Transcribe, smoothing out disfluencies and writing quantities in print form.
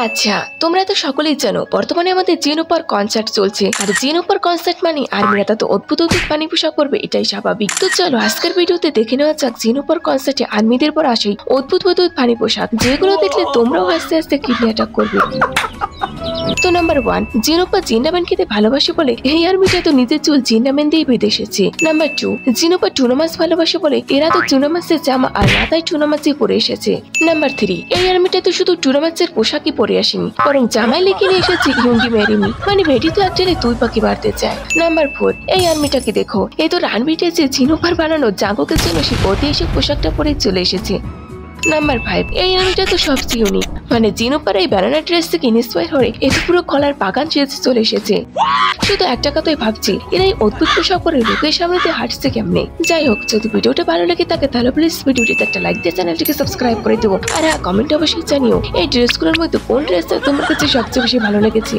আচ্ছা, তোমরা তো সকলেই জানো বর্তমানে আমাদের জিনোপার কনসার্ট চলছে। আর জিনোপার কনসার্ট মানে আর্মিরা তো অদ্ভুত অদ্ভুত পানি পোশাক করবে, এটাই স্বাভাবিক। তো চলো আজকের ভিডিওতে দেখে নেওয়া যাক জিনোপার কনসার্টে আর্মিদের পর আসে অদ্ভুত অদ্ভুত পানি পোশাক, যেগুলো দেখলে তোমরাও আস্তে আস্তে কিডনি অ্যাটাক করবে। তো নাম্বার 1, জিনোপা জিন্নাম্যান খেতে ভালোবাসে বলে এই আর্মিটা তো নিজের চুল জিন্নাম্যান দিয়ে বেঁধে এসেছে। নাম্বার 2, জিনোপা টুনা মাছ ভালোবাসে বলে এরা তো টুনা মাছের জামা আর মাথায় টুনা মাছই পরে এসেছে। নাম্বার 3, এই আর্মিটা তো শুধু টুনা মাছের পোশাকই পরে আসেনি, বরং জামায় লিখে নিয়ে এসেছে ইউঙ্গি মেরিমি, মানে বেটি তো একজনে দুই পাখি মারতে চায়। নাম্বার 4, এই আর্মিটাকে দেখো, এই তো রানবিটে যে জিনোপার বানানো জাঙ্গকের জন্য সে ঐতিহাসিক পোশাকটা পরে চলে এসেছে। নাম্বার 5, এই আর্মিটা তো সবচেয়ে ইউনিক, মানে জিনোপার এই ব্যানানা ড্রেস থেকে ইন্সপায়ার হয়ে এতে পুরো কলার বাগান সেজে চলে এসেছে। শুধু একটা কথাই ভাবছি, এরা এই অদ্ভুত পোশাক পরে লোকের সামনে দিয়ে হাঁটছে কেমনে। যাই হোক, যদি ভিডিওটা ভালো লাগে থাকে তাহলে প্লিজ ভিডিওটিতে একটা লাইক দিয়ে চ্যানেলটিকে সাবস্ক্রাইব করে দেবো। আর হ্যাঁ, কমেন্ট অবশ্যই জানিও এই ড্রেসগুলোর মধ্যে কোন ড্রেসটা তোমার কাছে সবচেয়ে বেশি ভালো লেগেছে।